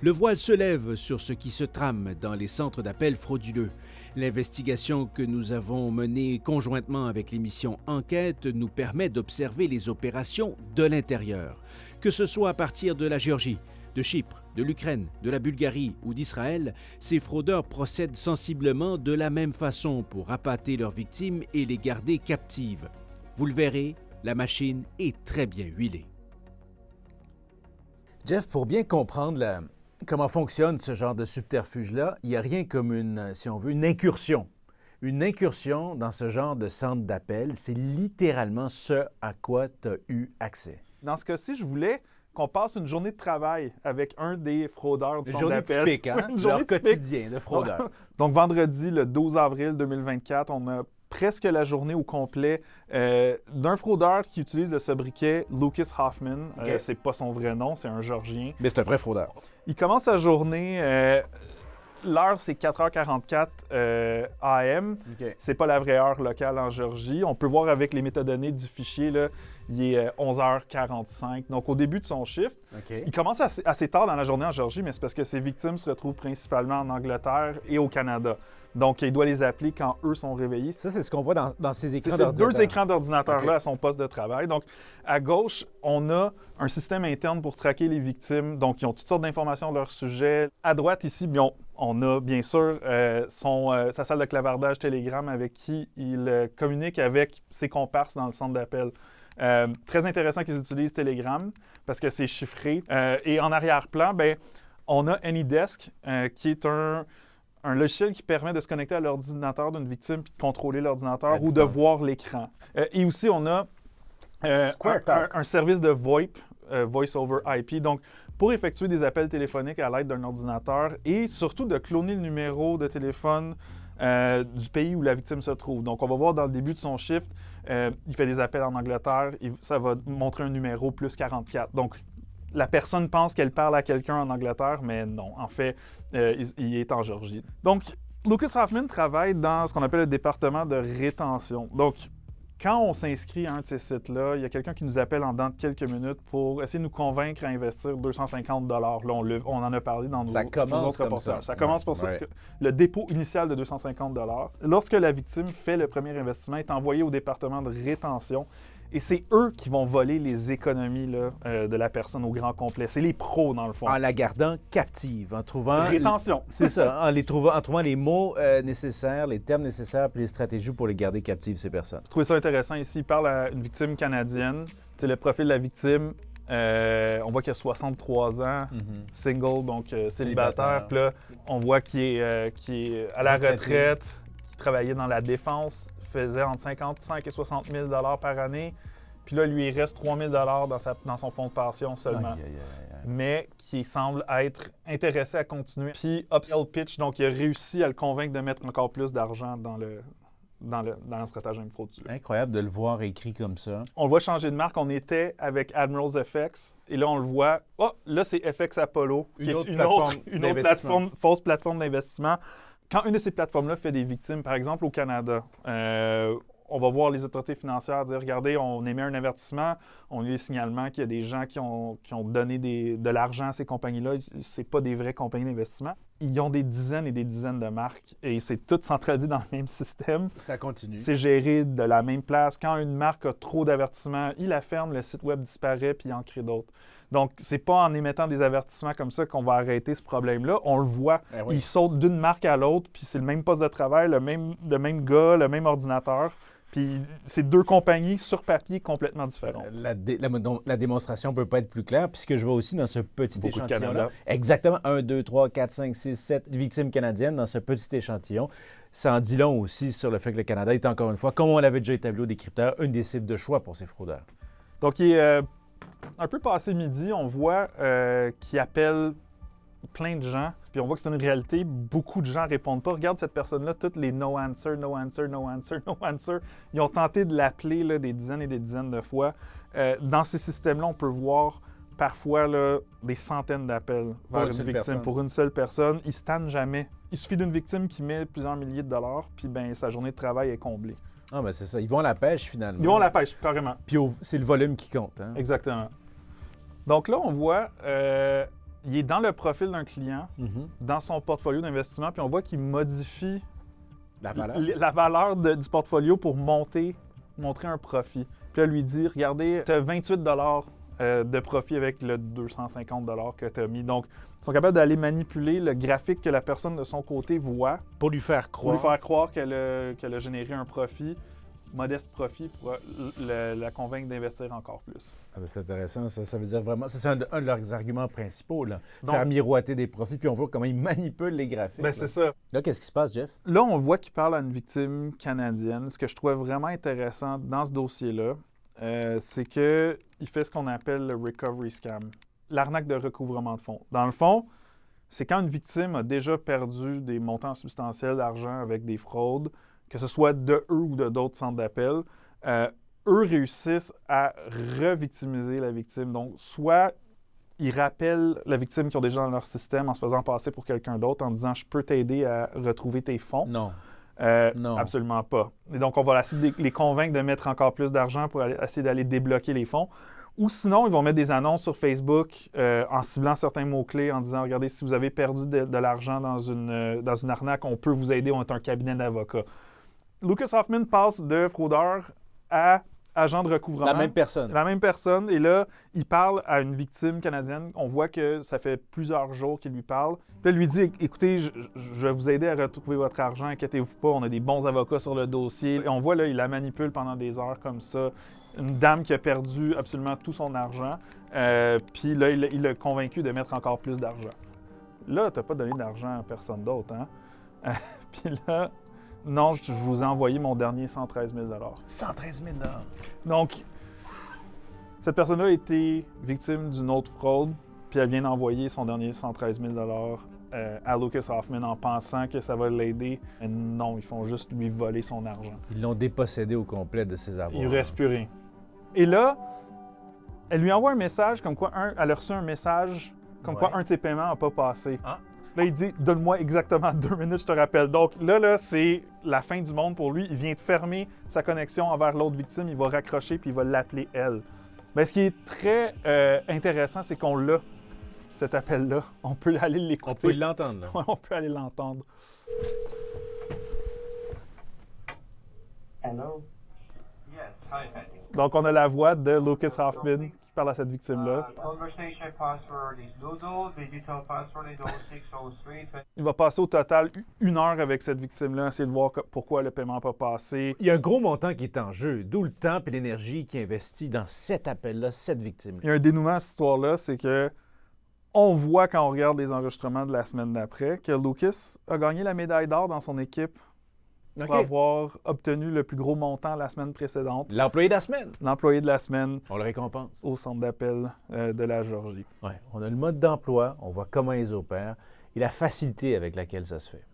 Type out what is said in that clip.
Le voile se lève sur ce qui se trame dans les centres d'appel frauduleux. L'investigation que nous avons menée conjointement avec l'émission Enquête nous permet d'observer les opérations de l'intérieur, que ce soit à partir de la Géorgie, de Chypre, de l'Ukraine, de la Bulgarie ou d'Israël. Ces fraudeurs procèdent sensiblement de la même façon pour appâter leurs victimes et les garder captives. Vous le verrez, la machine est très bien huilée. Jeff, pour bien comprendre comment fonctionne ce genre de subterfuge-là, il n'y a rien comme une incursion. Une incursion dans ce genre de centre d'appel, c'est littéralement ce à quoi tu as eu accès. Dans ce cas-ci, je voulais qu'on passe une journée de travail avec un des fraudeurs du centre d'appel. Une journée typique, hein? Leur quotidien de fraudeur. Donc, vendredi, le 12 avril 2024, on a presque la journée au complet d'un fraudeur qui utilise le sobriquet Lucas Hoffman. Okay. C'est pas son vrai nom, c'est un Georgien. Mais c'est un vrai fraudeur. Il commence sa journée... l'heure, c'est 4h44 AM. Okay. C'est pas la vraie heure locale en Géorgie. On peut voir avec les métadonnées du fichier, là, il est 11h45. Donc, au début de son shift, okay. Il commence assez tard dans la journée en Géorgie, mais c'est parce que ses victimes se retrouvent principalement en Angleterre et au Canada. Donc, il doit les appeler quand eux sont réveillés. Ça, c'est ce qu'on voit dans ces écrans d'ordinateur. d'ordinateur. C'est ces deux écrans d'ordinateur-là okay. à son poste de travail. Donc, à gauche, on a un système interne pour traquer les victimes. Donc, ils ont toutes sortes d'informations de leur sujet. À droite, ici, on a bien sûr sa salle de clavardage Telegram avec qui il communique avec ses comparses dans le centre d'appel. Très intéressant qu'ils utilisent Telegram parce que c'est chiffré. Et en arrière-plan, on a AnyDesk qui est un logiciel qui permet de se connecter à l'ordinateur d'une victime puis de contrôler l'ordinateur ou de voir l'écran. Et aussi, on a un service de VoIP, Voice over IP, donc pour effectuer des appels téléphoniques à l'aide d'un ordinateur et surtout de cloner le numéro de téléphone du pays où la victime se trouve. Donc, on va voir dans le début de son shift, il fait des appels en Angleterre, ça va montrer un numéro plus 44. Donc, la personne pense qu'elle parle à quelqu'un en Angleterre, mais non. En fait, il est en Géorgie. Donc, Lucas Hoffman travaille dans ce qu'on appelle le département de rétention. Donc, quand on s'inscrit à un de ces sites-là, il y a quelqu'un qui nous appelle en dedans de quelques minutes pour essayer de nous convaincre à investir 250 $. Là, on en a parlé dans nos autres reportages. Ça commence pour ça. Le dépôt initial de 250 $. Lorsque la victime fait le premier investissement, est envoyée au département de rétention. Et c'est eux qui vont voler les économies là, de la personne au grand complet. C'est les pros, dans le fond. En la gardant captive, en trouvant... Rétention. C'est ça, en trouvant les mots nécessaires, les termes nécessaires, puis les stratégies pour les garder captives, ces personnes. Je trouvais ça intéressant ici. Il parle à une victime canadienne. C'est le profil de la victime. On voit qu'il a 63 ans, single, donc célibataire. Puis là, on voit qu'il est à la retraite, qu'il travaillait dans la défense, faisait entre 55 et 60 000 $ par année. Puis là, lui, il reste 3 000 $ dans son fonds de pension seulement. Mais qui semble être intéressé à continuer. Puis, upsell pitch, donc il a réussi à le convaincre de mettre encore plus d'argent dans le stratagème frauduleux. Incroyable de le voir écrit comme ça. On le voit changer de marque. On était avec Admirals FX. Et là, on le voit. Oh, là, c'est FX Apollo, qui est une autre fausse plateforme d'investissement. Quand une de ces plateformes-là fait des victimes, par exemple au Canada, on va voir les autorités financières dire « Regardez, on émet un avertissement, on a eu le signalement qu'il y a des gens qui ont donné de l'argent à ces compagnies-là. C'est pas des vraies compagnies d'investissement. » Ils ont des dizaines et des dizaines de marques et c'est tout centralisé dans le même système. Ça continue. C'est géré de la même place. Quand une marque a trop d'avertissements, il la ferme, le site web disparaît puis il en crée d'autres. Donc, c'est pas en émettant des avertissements comme ça qu'on va arrêter ce problème-là. On le voit. Il saute d'une marque à l'autre, puis c'est le même poste de travail, le même gars, le même ordinateur. Puis c'est deux compagnies sur papier complètement différentes. La démonstration ne peut pas être plus claire, puisque je vois aussi dans ce petit échantillon-là, exactement 1, 2, 3, 4, 5, 6, 7 victimes canadiennes dans ce petit échantillon. Ça en dit long aussi sur le fait que le Canada est encore une fois, comme on l'avait déjà établi au décrypteur, une des cibles de choix pour ces fraudeurs. Donc, il est un peu passé midi, on voit qu'il appelle plein de gens. Puis on voit que c'est une réalité. Beaucoup de gens ne répondent pas. Regarde cette personne-là, toutes les no answer, no answer, no answer, no answer. Ils ont tenté de l'appeler là, des dizaines et des dizaines de fois. Dans ces systèmes-là, on peut voir parfois là, des centaines d'appels vers une victime pour une seule personne. Ils ne se tannent jamais. Il suffit d'une victime qui met plusieurs milliers de dollars, puis sa journée de travail est comblée. Ah, ben c'est ça. Ils vont à la pêche, finalement. Ils vont à la pêche, carrément. Puis c'est le volume qui compte. Hein? Exactement. Donc là, on voit Il est dans le profil d'un client, Mhm. dans son portfolio d'investissement, puis on voit qu'il modifie La valeur. la valeur du portfolio pour montrer un profit. Puis là, lui dit, regardez, tu as 28 de profit avec le 250 que tu as mis. Donc, ils sont capables d'aller manipuler le graphique que la personne de son côté voit Pour lui faire pour croire. lui faire croire qu'elle a généré un profit, modeste profit, pour la convaincre d'investir encore plus. Ah ben, c'est intéressant, ça veut dire vraiment... Ça, c'est un de leurs arguments principaux, là. Donc- Faire miroiter des profits, puis on voit comment ils manipulent les graphiques. Ben, là. c'est ça. Là, qu'est-ce qui se passe, Jeff? Là, on voit qu'il parle à une victime canadienne. Ce que je trouvais vraiment intéressant dans ce dossier-là, c'est qu'il fait ce qu'on appelle le recovery scam, l'arnaque de recouvrement de fonds. Dans le fond, c'est quand une victime a déjà perdu des montants substantiels d'argent avec des fraudes, que ce soit de eux ou de d'autres centres d'appel, eux réussissent à revictimiser la victime. Donc, soit ils rappellent la victime qui ont déjà dans leur système en se faisant passer pour quelqu'un d'autre en disant « Je peux t'aider à retrouver tes fonds ». Non. Non. Absolument pas. Et donc, on va essayer de les convaincre de mettre encore plus d'argent pour essayer d'aller débloquer les fonds. Ou sinon, ils vont mettre des annonces sur Facebook en ciblant certains mots-clés, en disant « Regardez, si vous avez perdu de l'argent dans une arnaque, on peut vous aider, on est un cabinet d'avocats. » Lucas Hoffman passe de fraudeur à agent de recouvrement. La même personne. La même personne. Et là, il parle à une victime canadienne. On voit que ça fait plusieurs jours qu'il lui parle. Puis elle lui dit, écoutez, je vais vous aider à retrouver votre argent, inquiétez-vous pas, on a des bons avocats sur le dossier. Et on voit, là, il la manipule pendant des heures comme ça. Une dame qui a perdu absolument tout son argent. Puis là, il l'a convaincu de mettre encore plus d'argent. Là, tu n'as pas donné d'argent à personne d'autre, hein? Puis là, non, je vous ai envoyé mon dernier 113 000 113 000 Donc, cette personne-là a été victime d'une autre fraude, puis elle vient d'envoyer son dernier 113 000 à Lucas Hoffman en pensant que ça va l'aider. Mais non, ils font juste lui voler son argent. Ils l'ont dépossédé au complet de ses avoirs. Il ne reste plus rien. Et là, elle lui envoie un message comme quoi, elle a reçu un message comme quoi un de ses paiements n'a pas passé. Ah. Là, il dit, donne-moi exactement 2 minutes, je te rappelle. Donc là, c'est la fin du monde pour lui. Il vient de fermer sa connexion envers l'autre victime. Il va raccrocher puis il va l'appeler elle. Mais ce qui est très intéressant, c'est qu'on l'a, cet appel-là. On peut aller l'écouter. On peut l'entendre, là. Ouais, on peut aller l'entendre. Hello? Yes, hi, Patty. Donc, on a la voix de Lucas Hoffman qui parle à cette victime-là. Conversation password is Ludo, digital password is 0603. Il va passer au total 1 heure avec cette victime-là, essayer de voir pourquoi le paiement n'a pas passé. Il y a un gros montant qui est en jeu, d'où le temps et l'énergie qui est investi dans cet appel-là, cette victime-là. Il y a un dénouement à cette histoire-là, c'est que on voit quand on regarde les enregistrements de la semaine d'après que Lucas a gagné la médaille d'or dans son équipe pour avoir obtenu le plus gros montant la semaine précédente. L'employé de la semaine. L'employé de la semaine On le récompense. au centre d'appel de la Georgie. Ouais. On a le mode d'emploi, on voit comment ils opèrent et la facilité avec laquelle ça se fait.